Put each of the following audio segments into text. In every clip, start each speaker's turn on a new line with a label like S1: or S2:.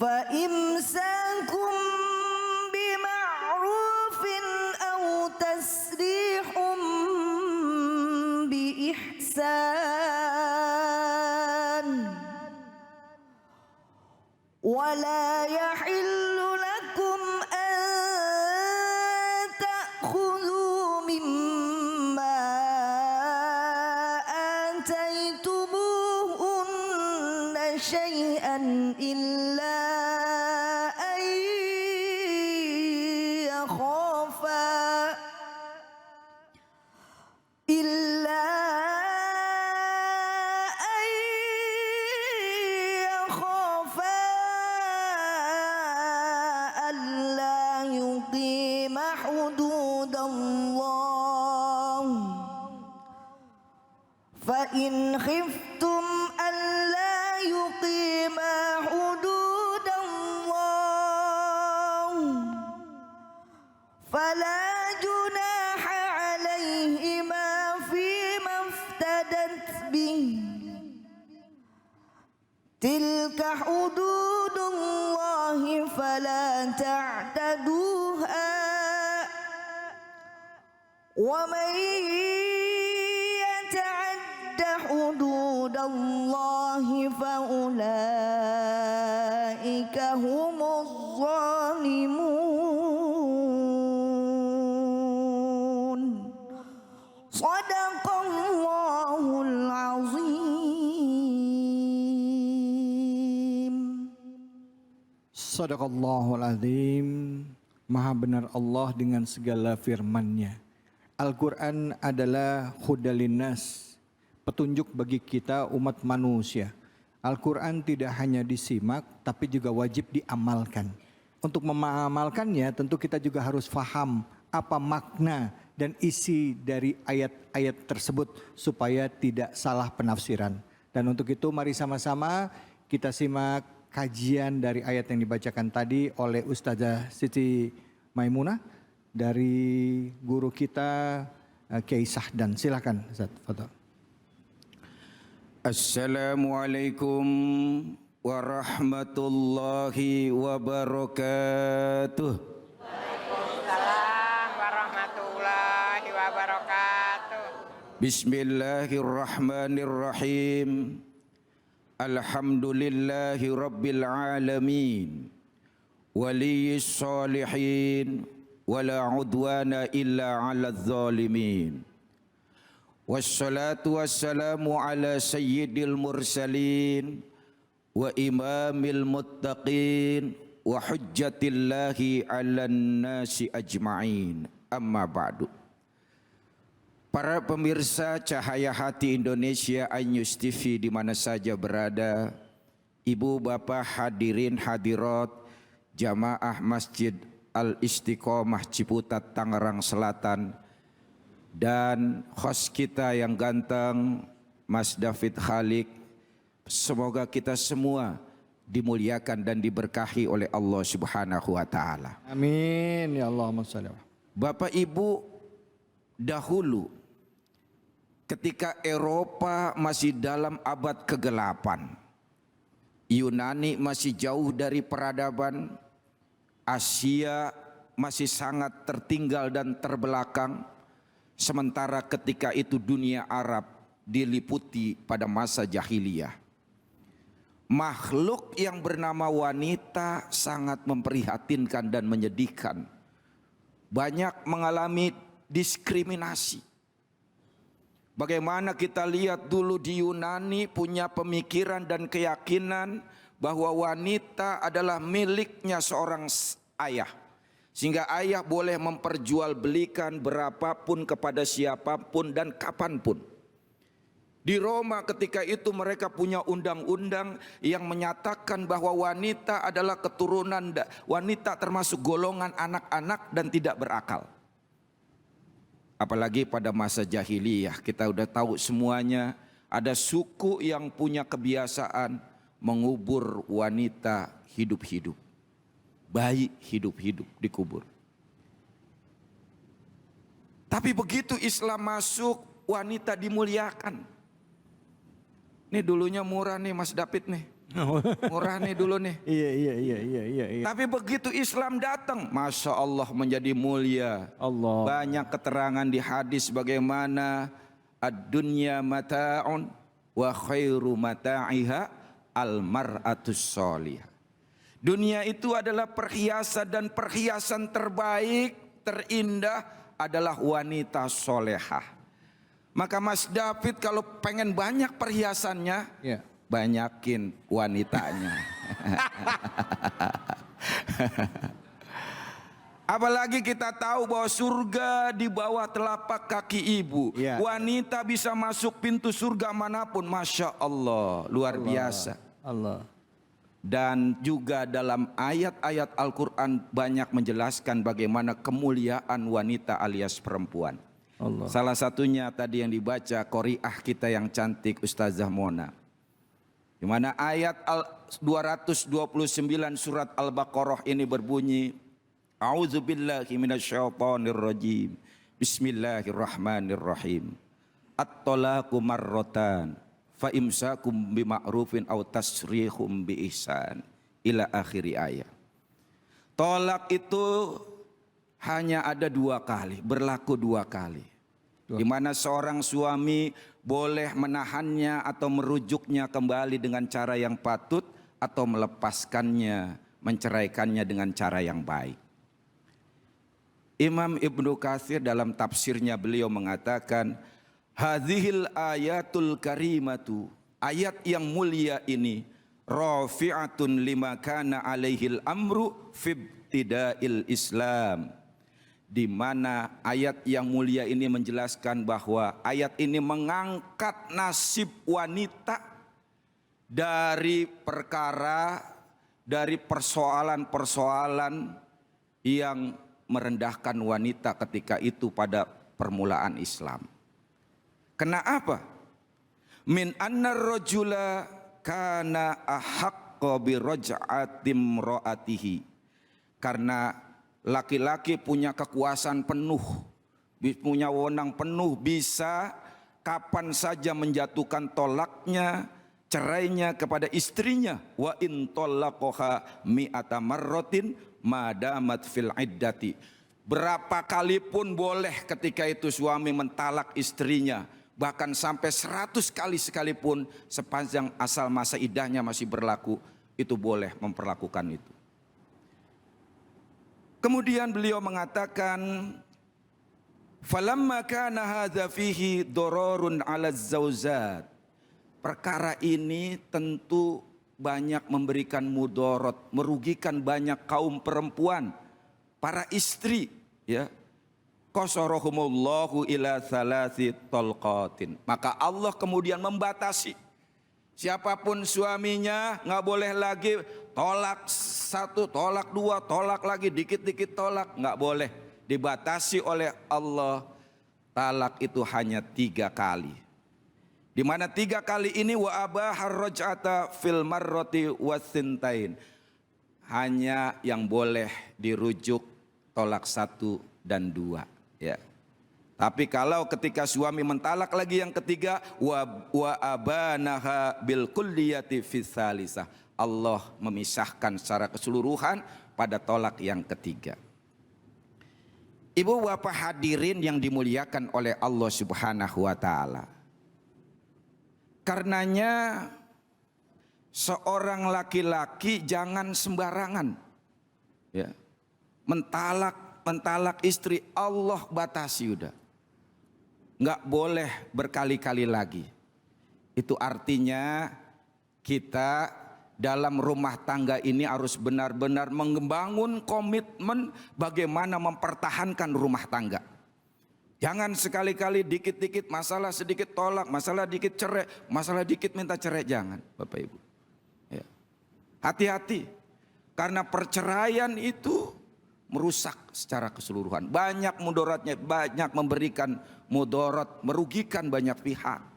S1: فإمساكم بمعروف أو تسريح بإحسان ولا يحل لكم أن تأخذوا مما آتيتموهن شيئا إلا أن يخافا ألا يقيم حدود الله فإن خفتم ألا يقيما حدود الله فلا جناح عليهما فيما افتدت به تلك حدود الله فلا تعتدوها ومن يتعد حدود الله فأولئك هم الظالمون صدق الله العظيم.
S2: Sadaqallahul azim. Maha benar Allah dengan segala firman-Nya. Al-Quran adalah hudalinnas, petunjuk bagi kita umat manusia. Al-Quran tidak hanya disimak tapi juga wajib diamalkan. Untuk mengamalkannya tentu kita juga harus faham apa makna dan isi dari ayat-ayat tersebut supaya tidak salah penafsiran. Dan untuk itu mari sama-sama kita simak kajian dari ayat yang dibacakan tadi oleh Ustazah Siti Maimunah dari guru kita Kiai Sahdan. Silakan Ustaz, fadhal.
S3: Assalamualaikum warahmatullahi wabarakatuh.
S4: Waalaikumsalam warahmatullahi wabarakatuh.
S3: Bismillahirrahmanirrahim. Alhamdulillahi rabbil alamin. Waliyis salihin. Wala udwana illa ala zalimin. Wassalatu wassalamu ala sayyidil mursalin. Wa imamil muttaqin. Wa hujjatillahi ala nasi ajma'in. Amma ba'du. Para pemirsa Cahaya Hati Indonesia iNews TV di mana saja berada, ibu bapak hadirin hadirat jamaah Masjid Al-Istiqomah Ciputat Tangerang Selatan, dan host kita yang ganteng Mas David Khalik, semoga kita semua dimuliakan dan diberkahi oleh Allah Subhanahu wa taala.
S2: Amin ya Allahumma shalli.
S3: Bapak Ibu, dahulu ketika Eropa masih dalam abad kegelapan, Yunani masih jauh dari peradaban, Asia masih sangat tertinggal dan terbelakang, sementara ketika itu dunia Arab diliputi pada masa jahiliyah. Makhluk yang bernama wanita sangat memprihatinkan dan menyedihkan. Banyak mengalami diskriminasi. Bagaimana kita lihat dulu di Yunani punya pemikiran dan keyakinan bahwa wanita adalah miliknya seorang ayah. Sehingga ayah boleh memperjualbelikan berapapun kepada siapapun dan kapanpun. Di Roma ketika itu mereka punya undang-undang yang menyatakan bahwa wanita adalah keturunan, wanita termasuk golongan anak-anak dan tidak berakal. Apalagi pada masa jahiliyah, kita udah tahu semuanya, ada suku yang punya kebiasaan mengubur wanita hidup-hidup. Bayi hidup-hidup dikubur. Tapi begitu Islam masuk, wanita dimuliakan. Ini dulunya murah nih Mas David nih. Murah nih dulu nih.
S2: Iya.
S3: Tapi begitu Islam datang, Masya Allah menjadi mulia.
S2: Allah.
S3: Banyak keterangan di hadis bagaimana ad-dunya mata'un wa khairu mata'iha al-mar'atus sholihah. Dunia itu adalah perhiasan dan perhiasan terbaik, terindah adalah wanita solehah. Maka Mas David kalau pengen banyak perhiasannya,
S2: Ya.
S3: banyakin wanitanya. Apalagi kita tahu bahwa surga di bawah telapak kaki ibu.
S2: Ya.
S3: Wanita bisa masuk pintu surga manapun. Masya Allah, luar biasa.
S2: Allah.
S3: Dan juga dalam ayat-ayat Al-Quran banyak menjelaskan bagaimana kemuliaan wanita alias perempuan.
S2: Allah.
S3: Salah satunya tadi yang dibaca Qori'ah kita yang cantik Ustazah Mona. Di mana ayat 229 surat Al-Baqarah ini berbunyi, A'udzubillahi minasyaitonirrajim. Bismillahirrahmanirrahim. At-talaqu marratan fa imsakum bima'rufin aw tasrihum bi ihsan ila akhiri ayat. Tolak itu hanya ada 2 kali, berlaku 2 kali. Di mana seorang suami boleh menahannya atau merujuknya kembali dengan cara yang patut atau melepaskannya, menceraikannya dengan cara yang baik. Imam Ibnu Katsir dalam tafsirnya beliau mengatakan, hadhil ayatul karimatu, ayat yang mulia ini rafi'atun lima kana alaihil amru fibtida'il Islam. Di mana ayat yang mulia ini menjelaskan bahwa ayat ini mengangkat nasib wanita dari perkara, dari persoalan-persoalan yang merendahkan wanita ketika itu pada permulaan Islam. Kenapa? Min annar rajula kana ahaqqa bi raj'atim ra'atihi. Karena laki-laki punya kekuasaan penuh, punya wewenang penuh, bisa kapan saja menjatuhkan tolaknya, cerainya kepada istrinya. Wa in talaqaha mi'ata marratin madamat fil iddati. Berapa kali pun boleh ketika itu suami mentalak istrinya, bahkan sampai 100 kali sekalipun, sepanjang asal masa iddahnya masih berlaku, itu boleh memperlakukan itu. Kemudian beliau mengatakan, falamma kana hadza fihi dararun 'ala zaujat. Perkara ini tentu banyak memberikan mudarat, merugikan banyak kaum perempuan, para istri, ya. Qasarahumullahu ila thalathi talqatin. Maka Allah kemudian membatasi, siapapun suaminya nggak boleh lagi tolak 1, tolak 2, tolak lagi, dikit-dikit tolak, nggak boleh. Dibatasi oleh Allah, talak itu hanya 3 kali. Di mana 3 kali ini wa abahar raj'ata fil marrati wasintain. Hanya yang boleh dirujuk tolak 1 dan 2, ya. Tapi kalau ketika suami mentalak lagi yang ketiga, wa abanaha bil kulliyati fis salisah. Allah memisahkan secara keseluruhan pada tolak yang ketiga. Ibu bapak hadirin yang dimuliakan oleh Allah Subhanahu wa taala. Karenanya seorang laki-laki jangan sembarangan, ya, mentalak istri. Allah batasi udah, nggak boleh berkali-kali lagi. Itu artinya kita dalam rumah tangga ini harus benar-benar membangun komitmen bagaimana mempertahankan rumah tangga. Jangan sekali-kali dikit-dikit masalah, sedikit tolak, masalah dikit cerai, masalah dikit minta cerai. Jangan, Bapak Ibu. Ya. Hati-hati, karena perceraian itu merusak secara keseluruhan. Banyak mudaratnya, banyak memberikan mudarat, merugikan banyak pihak.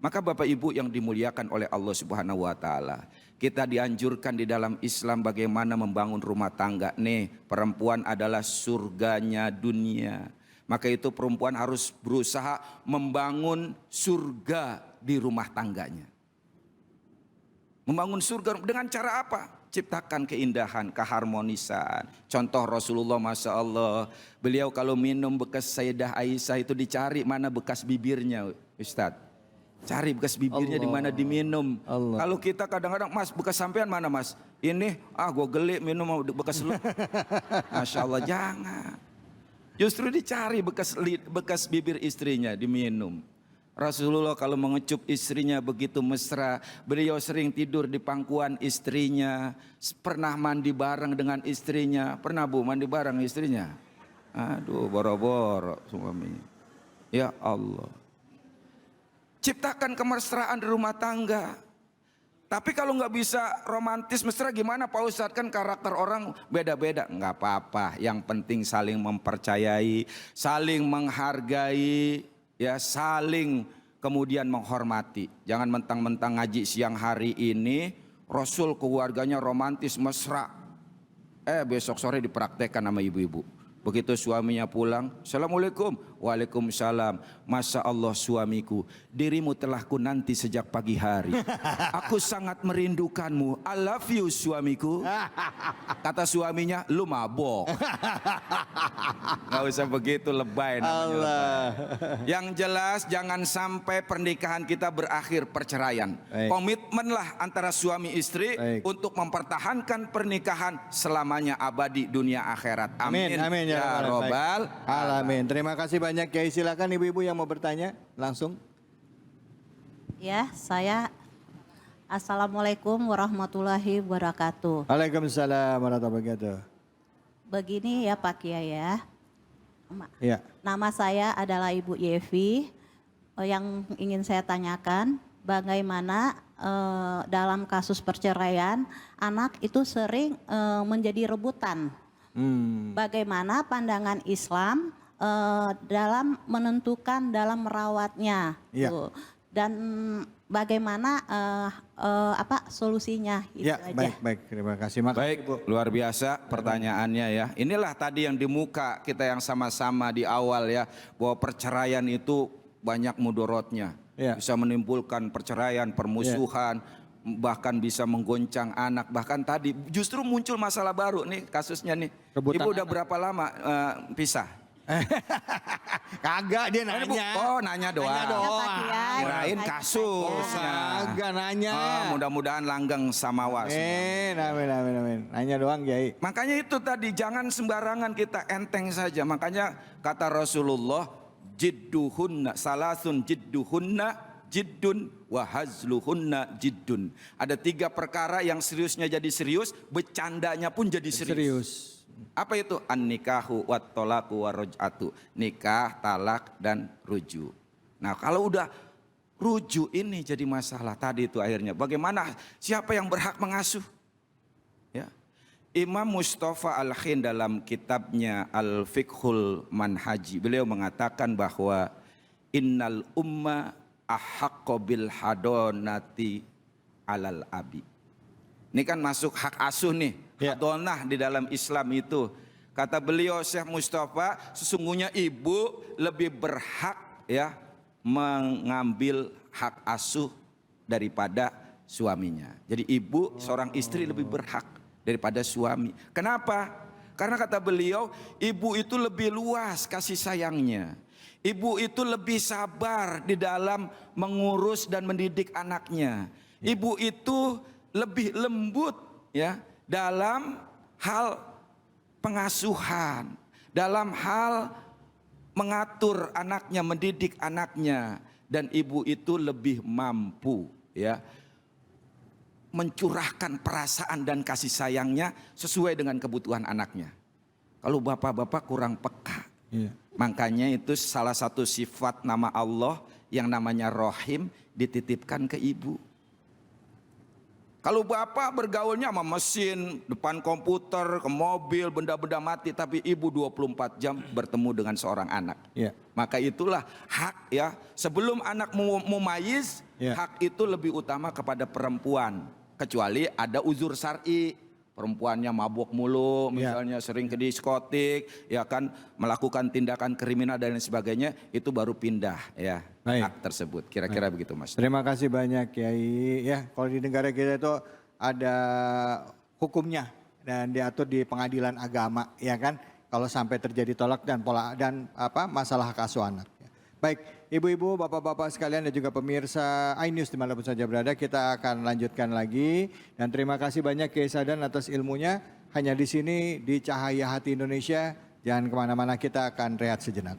S3: Maka Bapak Ibu yang dimuliakan oleh Allah Subhanahu wa taala, kita dianjurkan di dalam Islam bagaimana membangun rumah tangga. Nih, perempuan adalah surganya dunia. Maka itu perempuan harus berusaha membangun surga di rumah tangganya. Membangun surga dengan cara apa? Ciptakan keindahan, keharmonisan. Contoh Rasulullah, Masya Allah, beliau kalau minum bekas Sayyidah Aisyah itu dicari mana bekas bibirnya, Ustadz. Cari bekas bibirnya di mana diminum. Kalau kita kadang-kadang, Mas, bekas sampean mana, Mas? Ini, gue geli minum bekas lu. Masya Allah, jangan. Justru dicari bekas bibir istrinya diminum. Rasulullah kalau mengecup istrinya begitu mesra. Beliau sering tidur di pangkuan istrinya. Pernah mandi bareng dengan istrinya. Pernah Bu mandi bareng istrinya? Aduh, boro-boro suaminya. Ya Allah. Ciptakan kemesraan di rumah tangga. Tapi kalau nggak bisa romantis mesra gimana Pak Ustadz? Kan karakter orang beda-beda. Nggak apa-apa. Yang penting saling mempercayai, saling menghargai, ya saling kemudian menghormati. Jangan mentang-mentang ngaji siang hari ini, Rasul keluarganya romantis mesra. Besok sore dipraktekkan sama ibu-ibu. Begitu suaminya pulang, Assalamualaikum, Waalaikumsalam. Masya Allah suamiku, dirimu telah ku nanti sejak pagi hari. Aku sangat merindukanmu. I love you suamiku. Kata suaminya, lu mabok. Gak usah begitu lebay namanya.
S2: Allah.
S3: Yang jelas jangan sampai pernikahan kita berakhir perceraian. Komitmenlah antara suami istri untuk mempertahankan pernikahan selamanya abadi dunia akhirat. Amin.
S2: Amin.
S3: Ya Robbal
S2: Alamin. Terima kasih banyak Kiai. Silakan ibu-ibu yang mau bertanya langsung.
S5: Ya, saya Assalamualaikum warahmatullahi wabarakatuh.
S2: Waalaikumsalam warahmatullahi wabarakatuh.
S5: Begini ya Pak Kiai ya.
S2: Ya.
S5: Nama saya adalah Ibu Yevi. Yang ingin saya tanyakan, bagaimana dalam kasus perceraian anak itu sering menjadi rebutan. Bagaimana pandangan Islam dalam menentukan dalam merawatnya, dan bagaimana solusinya?
S2: Ya, baik, terima kasih.
S3: Baik, luar biasa pertanyaannya ya. Inilah tadi yang di muka kita yang sama-sama di awal ya, bahwa perceraian itu banyak mudorotnya, bisa menimbulkan perceraian, permusuhan. Bahkan bisa menggoncang anak, bahkan tadi justru muncul masalah baru nih kasusnya nih. Rebutan Ibu udah berapa lama pisah?
S2: Kagak, dia nanya.
S3: Nanya doang. Kirain kasusnya.
S2: Kagak nanya.
S3: Mudah-mudahan langgeng samawa.
S2: Amin. Nanya doang Kiai.
S3: Makanya itu tadi jangan sembarangan kita enteng saja. Makanya kata Rasulullah, jidduhunna salasun jidduhunna jiddun wa hazluhunna jiddun. Ada 3 perkara yang seriusnya jadi serius, bercandanya pun jadi serius. Apa itu? An-nikahu wat tolaku wa ruj'atu. Nikah, talak dan ruju. Nah, kalau udah ruju ini jadi masalah tadi itu akhirnya. Bagaimana siapa yang berhak mengasuh? Ya. Imam Mustafa Al-Khin dalam kitabnya Al-Fiqhul Manhaji, beliau mengatakan bahwa innal umma ahaqqo bil hadonati alal abi. Ini kan masuk hak asuh nih. Hadonah di dalam Islam itu. Kata beliau Syekh Mustafa, sesungguhnya ibu lebih berhak ya mengambil hak asuh daripada suaminya. Jadi ibu seorang istri lebih berhak daripada suami. Kenapa? Karena kata beliau, ibu itu lebih luas kasih sayangnya. Ibu itu lebih sabar di dalam mengurus dan mendidik anaknya. Ibu itu lebih lembut ya dalam hal pengasuhan, dalam hal mengatur anaknya, mendidik anaknya, dan ibu itu lebih mampu ya mencurahkan perasaan dan kasih sayangnya sesuai dengan kebutuhan anaknya. Kalau bapak-bapak kurang peka. Makanya itu salah satu sifat nama Allah yang namanya Rohim dititipkan ke ibu. Kalau bapak bergaulnya sama mesin, depan komputer, ke mobil, benda-benda mati, tapi ibu 24 jam bertemu dengan seorang anak. Maka itulah hak ya. Sebelum anak mumayyiz, hak itu lebih utama kepada perempuan. Kecuali ada uzur syar'i. perempuannya mabuk mulu, misalnya sering ke diskotik, ya kan, melakukan tindakan kriminal dan lain sebagainya, itu baru pindah ya hak tersebut. Kira-kira begitu Mas.
S2: Terima kasih banyak Kiai. Ya, kalau di negara kita itu ada hukumnya dan diatur di pengadilan agama, ya kan? Kalau sampai terjadi tolak dan masalah hak asuh anak. Baik, ibu-ibu, bapak-bapak sekalian dan juga pemirsa iNews dimanapun saja berada, kita akan lanjutkan lagi. Dan terima kasih banyak Kiai Sadan atas ilmunya. Hanya di sini di Cahaya Hati Indonesia. Jangan kemana-mana, kita akan rehat sejenak.